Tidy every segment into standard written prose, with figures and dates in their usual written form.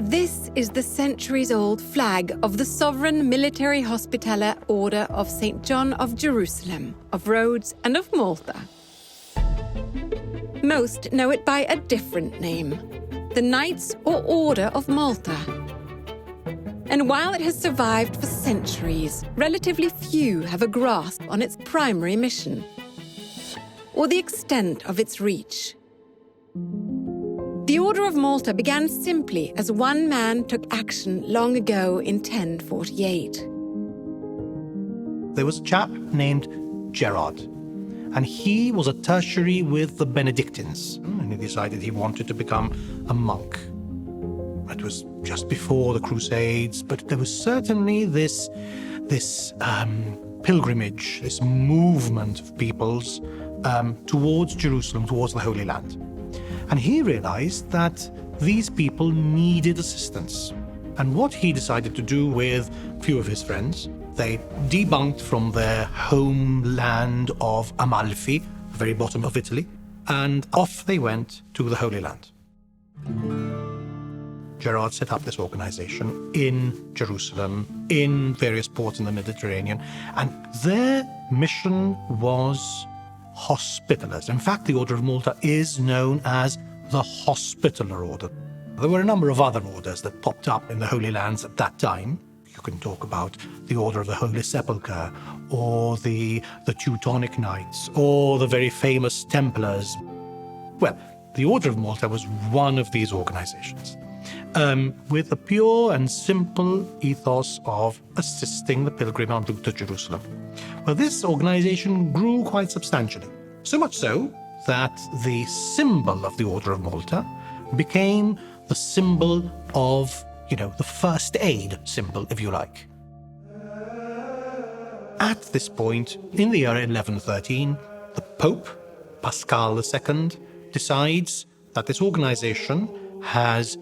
This is the centuries-old flag of the Sovereign Military Hospitaller Order of St. John of Jerusalem, of Rhodes and of Malta. Most know it by a different name, the Knights or Order of Malta. And while it has survived for centuries, relatively few have a grasp on its primary mission or the extent of its reach. The Order of Malta began simply as one man took action long ago in 1048. There was a chap named Gerard, and he was a tertiary with the Benedictines, and he decided he wanted to become a monk. It was just before the Crusades, but there was certainly this pilgrimage, this movement of peoples towards Jerusalem, towards the Holy Land. And he realized that these people needed assistance. And what he decided to do with a few of his friends, they debunked from their homeland of Amalfi, the very bottom of Italy, and off they went to the Holy Land. Gerard set up this organization in Jerusalem, in various ports in the Mediterranean, and their mission was Hospitallers. In fact, the Order of Malta is known as the Hospitaller Order. There were a number of other orders that popped up in the Holy Lands at that time. You can talk about the Order of the Holy Sepulchre, or the Teutonic Knights, or the very famous Templars. Well, the Order of Malta was one of these organizations, with a pure and simple ethos of assisting the pilgrim en route to Jerusalem. Well, this organization grew quite substantially, so much so that the symbol of the Order of Malta became the symbol of, the first aid symbol, if you like. At this point, in the year 1113, the Pope, Pascal II, decides that this organization has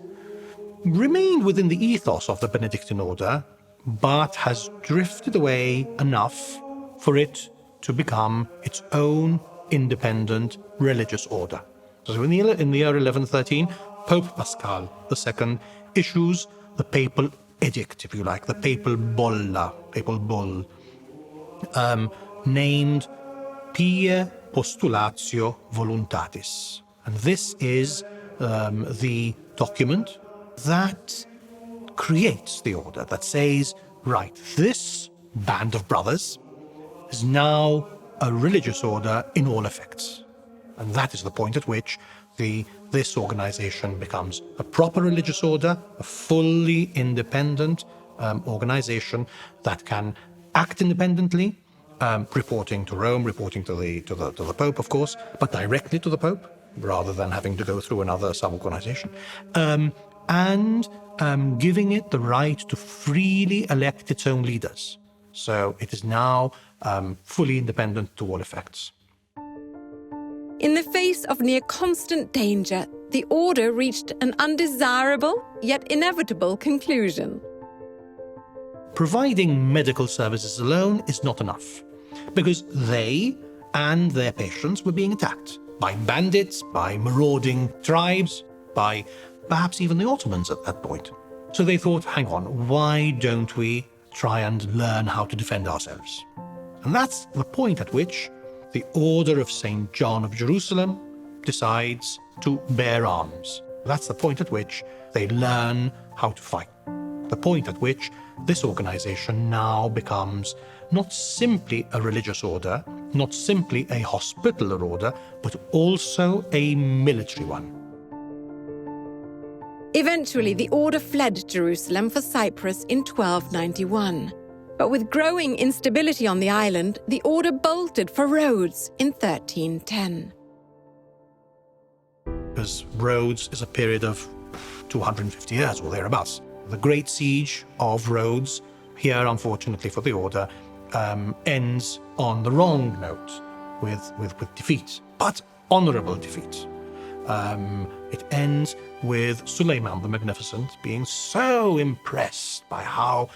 remained within the ethos of the Benedictine order, but has drifted away enough for it to become its own independent religious order. So in the year 1113, Pope Pascal II issues the papal edict, if you like, the papal bull, named Pie Postulatio Voluntatis. And this is the document that creates the order, that says, right, this band of brothers is now a religious order in all effects. And that is the point at which this organization becomes a proper religious order, a fully independent organization that can act independently, reporting to Rome, reporting to the Pope, of course, but directly to the Pope, rather than having to go through another sub-organization, and giving it the right to freely elect its own leaders. So it is now fully independent to all effects. In the face of near constant danger, the order reached an undesirable yet inevitable conclusion. Providing medical services alone is not enough, because they and their patients were being attacked by bandits, by marauding tribes, by perhaps even the Ottomans at that point. So they thought, hang on, why don't we try and learn how to defend ourselves? And that's the point at which the Order of St. John of Jerusalem decides to bear arms. That's the point at which they learn how to fight. The point at which this organization now becomes not simply a religious order, not simply a hospitaller order, but also a military one. Eventually, the order fled Jerusalem for Cyprus in 1291. But with growing instability on the island, the order bolted for Rhodes in 1310. Because Rhodes is a period of 250 years or thereabouts. The Great Siege of Rhodes, here unfortunately for the order, ends on the wrong note, with defeat, but honorable defeat. It ends with Suleiman the Magnificent being so impressed by how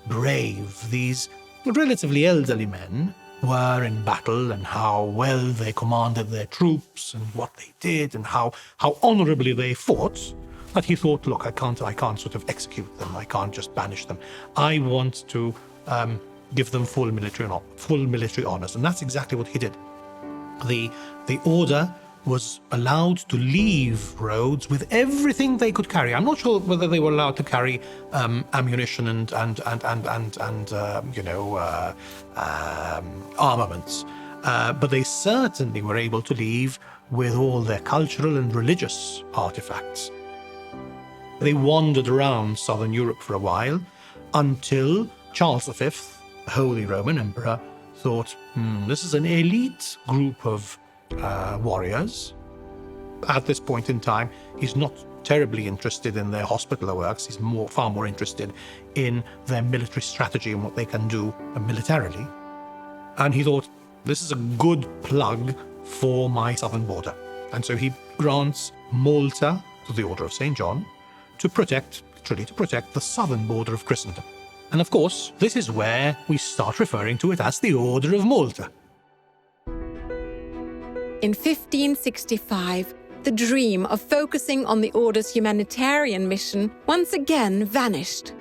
brave these relatively elderly men were in battle, and how well they commanded their troops, and what they did, and how honorably they fought, But he thought, look, I can't sort of execute them. I can't just banish them. I want to give them full military honors. And that's exactly what he did. The order was allowed to leave Rhodes with everything they could carry. I'm not sure whether they were allowed to carry ammunition and armaments, but they certainly were able to leave with all their cultural and religious artifacts. They wandered around southern Europe for a while until Charles V, the Holy Roman Emperor, thought, this is an elite group of warriors. At this point in time, he's not terribly interested in their hospitaller works. He's far more interested in their military strategy and what they can do militarily. And he thought, this is a good plug for my southern border. And so he grants Malta to the Order of St. John to protect the southern border of Christendom. And of course, this is where we start referring to it as the Order of Malta. In 1565, the dream of focusing on the Order's humanitarian mission once again vanished,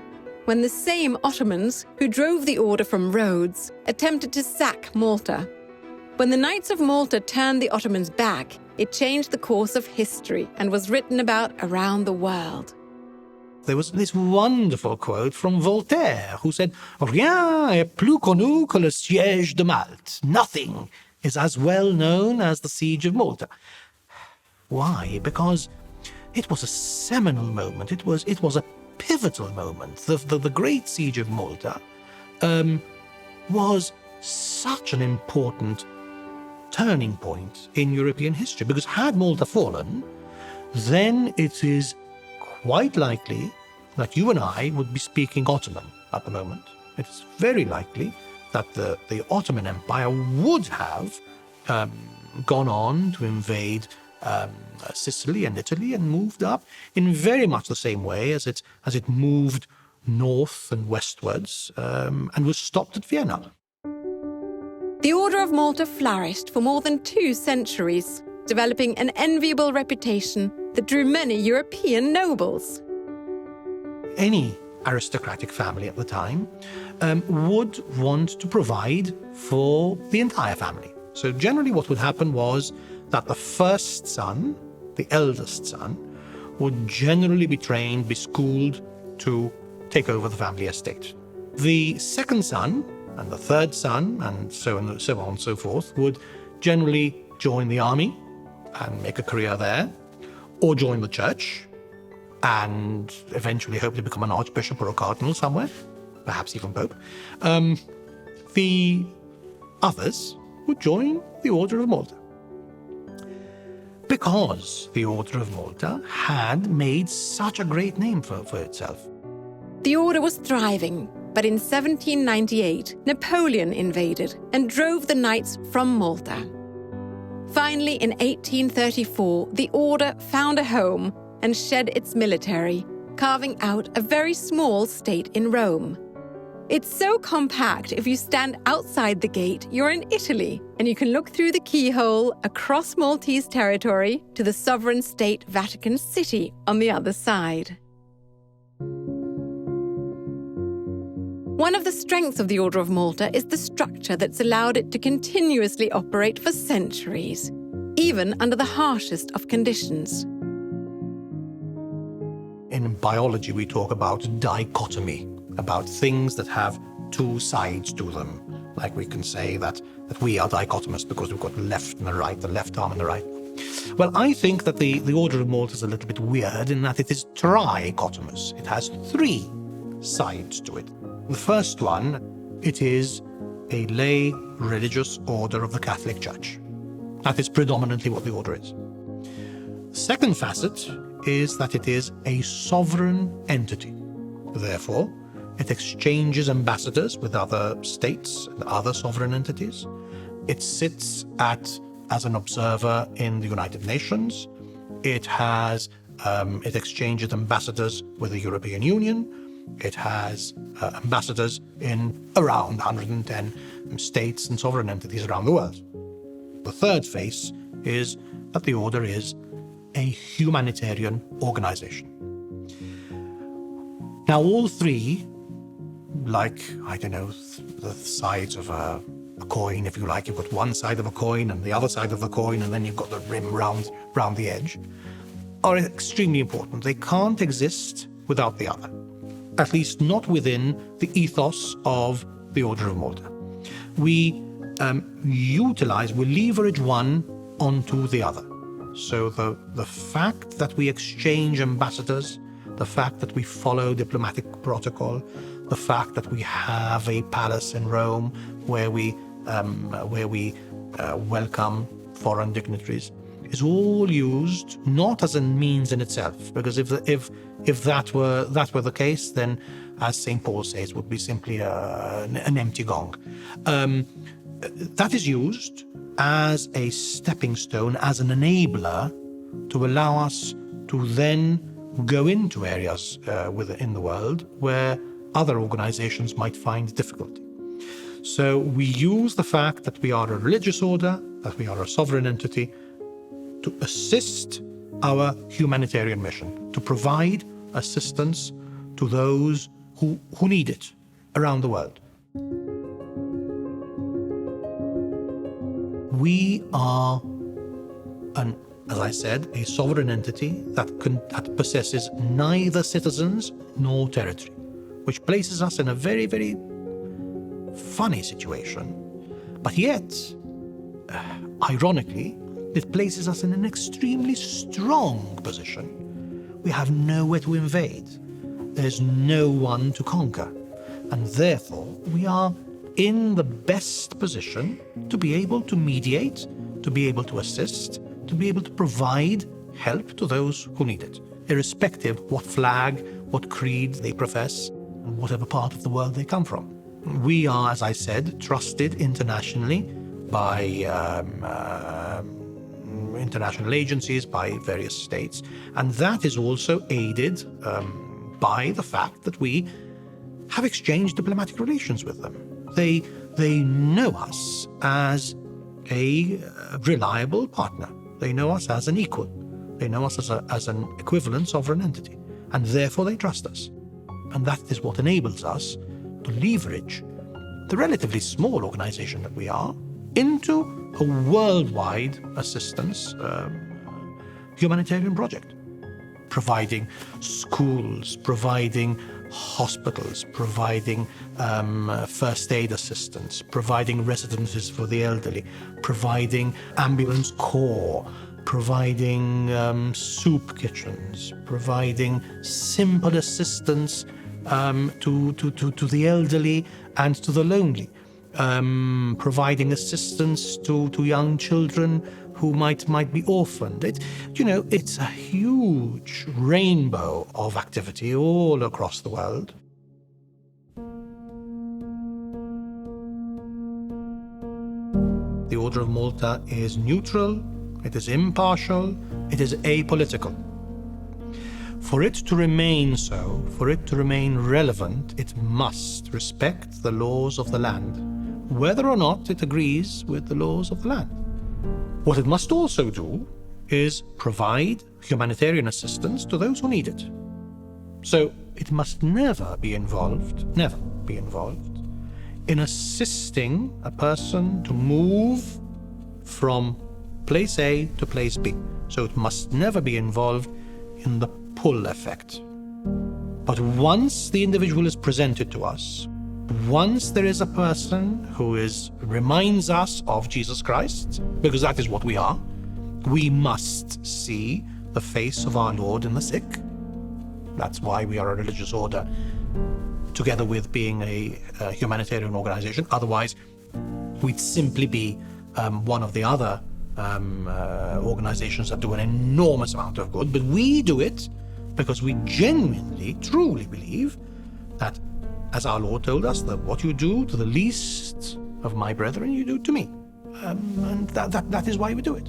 when the same Ottomans who drove the Order from Rhodes attempted to sack Malta. When the Knights of Malta turned the Ottomans back, it changed the course of history and was written about around the world. There was this wonderful quote from Voltaire, who said, "Rien est plus connu que le siège de Malte." Nothing is as well known as the Siege of Malta. Why? Because it was a seminal moment. It was a pivotal moment. The Great Siege of Malta was such an important turning point in European history, because had Malta fallen, then it is quite likely that you and I would be speaking Ottoman at the moment. It's very likely that the Ottoman Empire would have gone on to invade Sicily and Italy and moved up in very much the same way as it moved north and westwards and was stopped at Vienna. The Order of Malta flourished for more than 2 centuries, developing an enviable reputation that drew many European nobles. Any aristocratic family at the time would want to provide for the entire family. So generally what would happen was that the first son, the eldest son, would generally be trained, be schooled to take over the family estate. The second son and the third son, and so on and so forth, would generally join the army and make a career there, or join the church and eventually hope to become an archbishop or a cardinal somewhere, perhaps even pope. The others would join the Order of Malta, because the Order of Malta had made such a great name for itself. The order was thriving, but in 1798, Napoleon invaded and drove the knights from Malta. Finally, in 1834, the order found a home and shed its military, carving out a very small state in Rome. It's so compact, if you stand outside the gate, you're in Italy, and you can look through the keyhole across Maltese territory to the sovereign state Vatican City on the other side. One of the strengths of the Order of Malta is the structure that's allowed it to continuously operate for centuries, even under the harshest of conditions. In biology, we talk about dichotomy, about things that have 2 sides to them. Like we can say that we are dichotomous because we've got the left and the right, the left arm and the right. Well, I think that the Order of Malta is a little bit weird in that it is trichotomous. It has 3 sides to it. The first one, it is a lay religious order of the Catholic Church. That is predominantly what the order is. The second facet is that it is a sovereign entity. Therefore, it exchanges ambassadors with other states and other sovereign entities. It sits as an observer in the United Nations. It exchanges ambassadors with the European Union. It has ambassadors in around 110 states and sovereign entities around the world. The third phase is that the order is a humanitarian organization. Now, all three, like, I don't know, the sides of a coin, if you like. You've got one side of a coin and the other side of the coin, and then you've got the rim round the edge, are extremely important. They can't exist without the other, at least not within the ethos of the Order of Malta. We we leverage one onto the other. So the fact that we exchange ambassadors, the fact that we follow diplomatic protocol, the fact that we have a palace in Rome where we welcome foreign dignitaries, is all used not as a means in itself, because if that were the case, then, as St. Paul says, it would be simply an empty gong. That is used as a stepping stone, as an enabler to allow us to then go into areas in the world where other organizations might find difficulty. So we use the fact that we are a religious order, that we are a sovereign entity, to assist our humanitarian mission, to provide assistance to those who need it around the world. We are, as I said, a sovereign entity that possesses neither citizens nor territory, which places us in a very, very funny situation. But yet, ironically, it places us in an extremely strong position. We have nowhere to invade. There's no one to conquer. And therefore, we are in the best position to be able to mediate, to be able to assist, to be able to provide help to those who need it, irrespective what flag, what creed they profess, and whatever part of the world they come from. We are, as I said, trusted internationally by international agencies, by various states, and that is also aided by the fact that we have exchanged diplomatic relations with them. They know us as a reliable partner. They know us as an equal. They know us as an equivalent sovereign entity, and therefore they trust us. And that is what enables us to leverage the relatively small organization that we are into a worldwide assistance humanitarian project, providing schools, providing hospitals, providing first aid assistance, providing residences for the elderly, providing ambulance corps, providing soup kitchens, providing simple assistance to the elderly and to the lonely, providing assistance to young children who might be orphaned. It's a huge rainbow of activity all across the world. The Order of Malta is neutral, it is impartial, it is apolitical. For it to remain so, for it to remain relevant, it must respect the laws of the land, whether or not it agrees with the laws of the land. What it must also do is provide humanitarian assistance to those who need it. So it must never be involved in assisting a person to move from place A to place B. So it must never be involved in the pull effect. But once the individual is presented to us, once there is a person who reminds us of Jesus Christ, because that is what we are, we must see the face of our Lord in the sick. That's why we are a religious order, together with being a humanitarian organization. Otherwise, we'd simply be one of the other organizations that do an enormous amount of good. But we do it because we genuinely, truly believe that, as our Lord told us, that what you do to the least of my brethren, you do to me. And that is why we do it.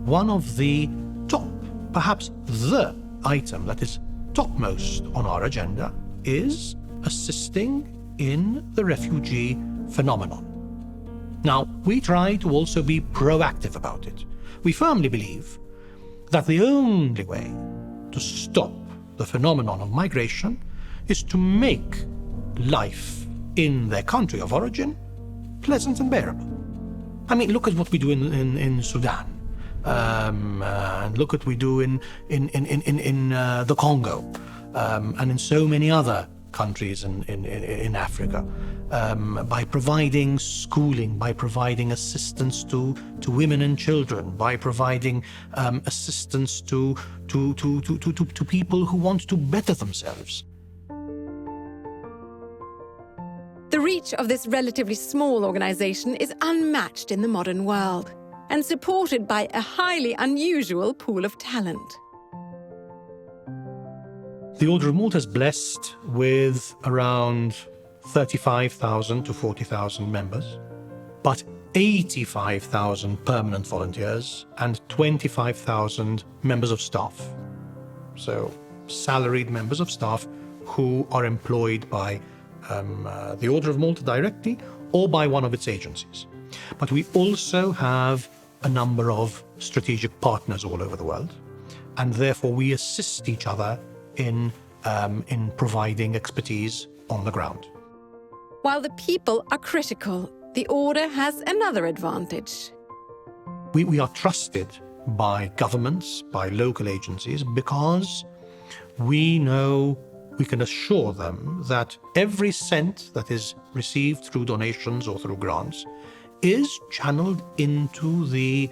One of the top, perhaps the item that is topmost on our agenda is assisting in the refugee phenomenon. Now, we try to also be proactive about it. We firmly believe that the only way to stop the phenomenon of migration is to make life in their country of origin pleasant and bearable. I mean, look at what we do in Sudan. And look at what we do in the Congo, and in so many other countries in Africa, by providing schooling, by providing assistance to women and children, by providing assistance to people who want to better themselves. The reach of this relatively small organisation is unmatched in the modern world, and supported by a highly unusual pool of talent. The Order of Malta is blessed with around 35,000 to 40,000 members, but 85,000 permanent volunteers and 25,000 members of staff. So salaried members of staff who are employed by the Order of Malta directly or by one of its agencies. But we also have a number of strategic partners all over the world, and therefore we assist each other in providing expertise on the ground. While the people are critical, the Order has another advantage. We are trusted by governments, by local agencies, because we know we can assure them that every cent that is received through donations or through grants is channeled into the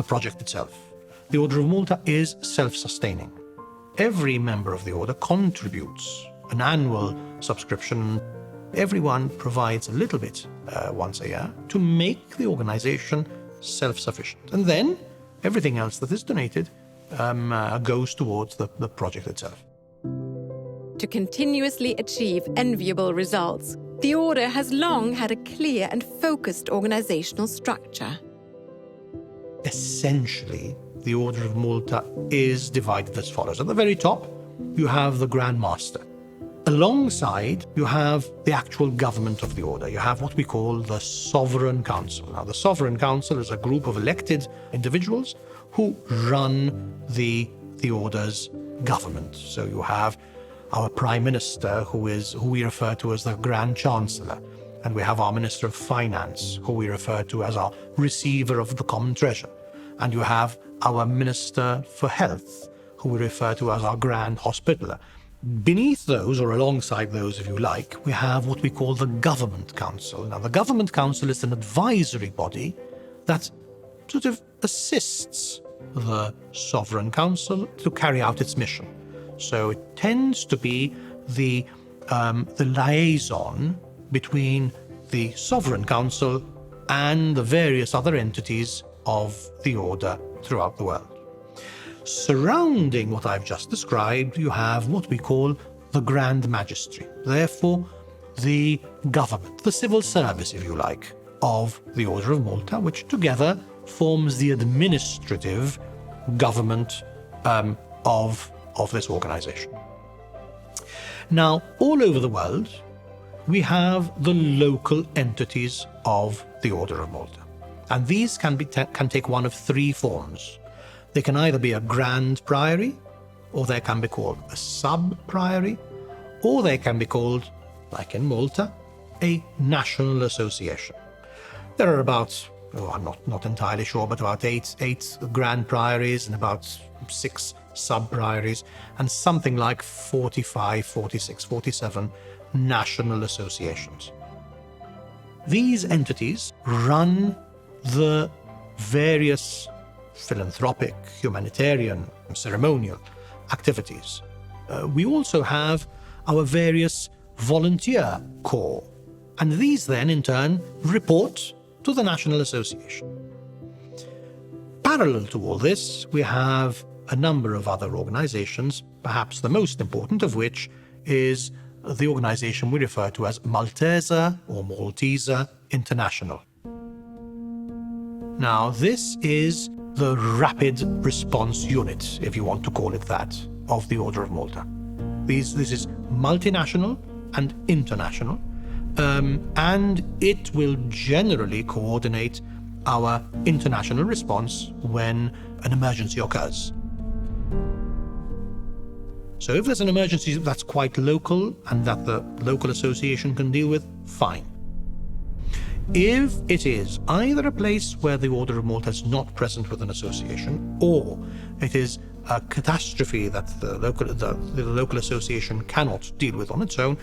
project itself. The Order of Malta is self-sustaining. Every member of the Order contributes an annual subscription. Everyone provides a little bit once a year to make the organization self-sufficient. And then everything else that is donated goes towards the project itself. To continuously achieve enviable results, the Order has long had a clear and focused organizational structure. Essentially, the Order of Malta is divided as follows. At the very top, you have the Grand Master. Alongside, you have the actual government of the Order. You have what we call the Sovereign Council. Now, the Sovereign Council is a group of elected individuals who run the Order's government. So you have our Prime Minister, who we refer to as the Grand Chancellor, and we have our Minister of Finance, who we refer to as our Receiver of the Common Treasure, and you have our Minister for Health, who we refer to as our Grand Hospitaller. Beneath those, or alongside those if you like, we have what we call the Government Council. Now, the Government Council is an advisory body that sort of assists the Sovereign Council to carry out its mission. So it tends to be the liaison between the Sovereign Council and the various other entities of the Order throughout the world. Surrounding what I've just described, you have what we call the Grand Magistry, therefore the government, the civil service, if you like, of the Order of Malta, which together forms the administrative government of this organization. Now, all over the world, we have the local entities of the Order of Malta. And these can take one of three forms. They can either be a grand priory, or they can be called a sub-priory, or they can be called, like in Malta, a national association. There are about, I'm not entirely sure, but about eight grand priories and about 6 sub-priories, and something like 45, 46, 47 national associations. These entities run the various philanthropic, humanitarian, ceremonial activities. We also have our various volunteer corps, and these then in turn report to the National Association. Parallel to all this, we have a number of other organizations, perhaps the most important of which is the organization we refer to as Maltese or Maltese International. Now, this is the rapid response unit, if you want to call it that, of the Order of Malta. This is multinational and international, and it will generally coordinate our international response when an emergency occurs. So if there's an emergency that's quite local and that the local association can deal with, fine. If it is either a place where the Order of Malta is not present with an association, or it is a catastrophe that the local association cannot deal with on its own,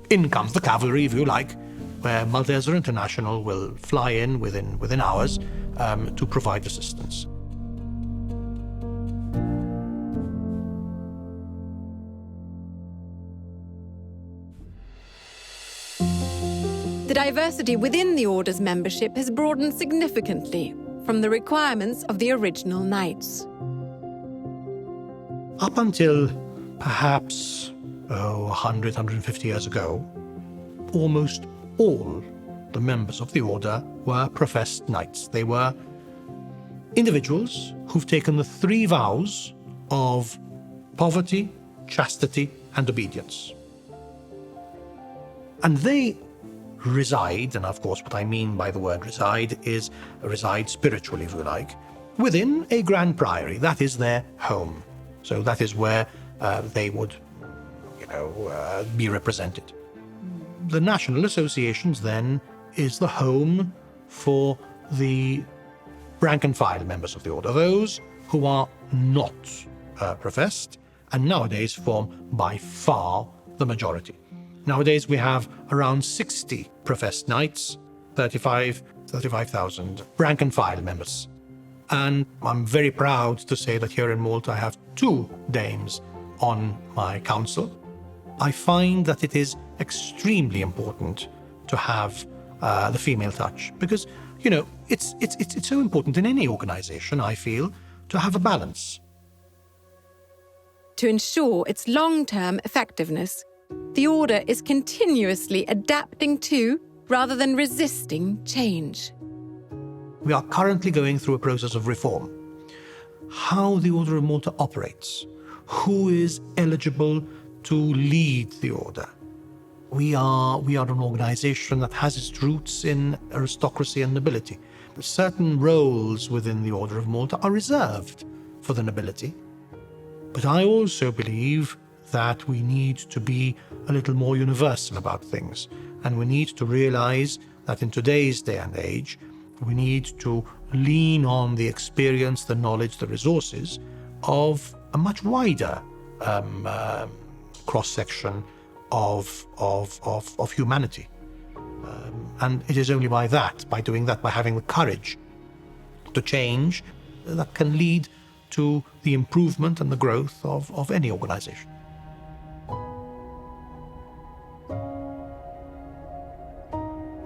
in comes the cavalry, if you like, where Maltese International will fly in within hours to provide assistance. The diversity within the Order's membership has broadened significantly from the requirements of the original Knights. Up until perhaps 100, 150 years ago, almost all the members of the Order were professed Knights. They were individuals who've taken the 3 vows of poverty, chastity, and obedience. And they reside, and of course what I mean by the word reside is reside spiritually, if you like, within a grand priory. That is their home. So that is where they would, be represented. The national associations then is the home for the rank and file members of the Order, those who are not professed, and nowadays form by far the majority. Nowadays we have around 60 professed Knights, 35,000 rank and file members. And I'm very proud to say that here in Malta I have 2 dames on my council. I find that it is extremely important to have the female touch because, it's so important in any organization, I feel, to have a balance. To ensure its long-term effectiveness, the Order is continuously adapting to, rather than resisting, change. We are currently going through a process of reform. How the Order of Malta operates, who is eligible to lead the Order. We are an organization that has its roots in aristocracy and nobility. Certain roles within the Order of Malta are reserved for the nobility. But I also believe that we need to be a little more universal about things. And we need to realize that in today's day and age, we need to lean on the experience, the knowledge, the resources of a much wider cross-section of humanity. And it is only by doing that, by having the courage to change, that can lead to the improvement and the growth of any organization.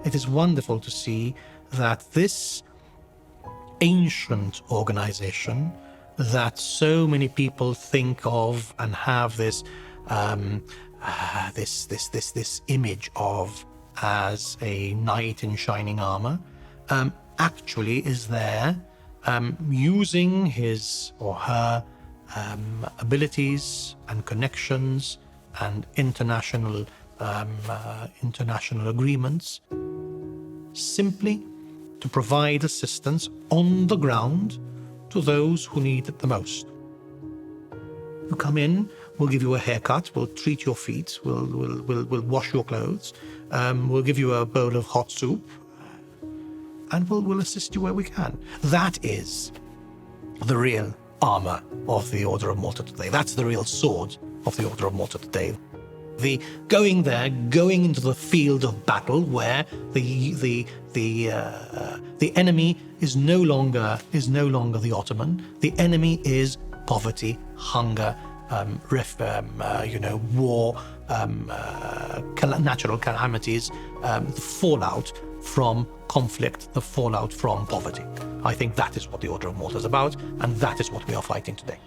It is wonderful to see that this ancient organization that so many people think of and have this image of as a knight in shining armor, actually is there using his or her abilities and connections and international agreements simply to provide assistance on the ground to those who need it the most. You come in, we'll give you a haircut, we'll treat your feet, we'll wash your clothes, we'll give you a bowl of hot soup, and we'll assist you where we can. That is the real armor of the Order of Malta today. That's the real sword of the Order of Malta today. The going into the field of battle where the enemy is no longer the Ottoman. The enemy is poverty, hunger, war, natural calamities, the fallout from conflict, the fallout from poverty. I think that is what the Order of Malta is about, and that is what we are fighting today.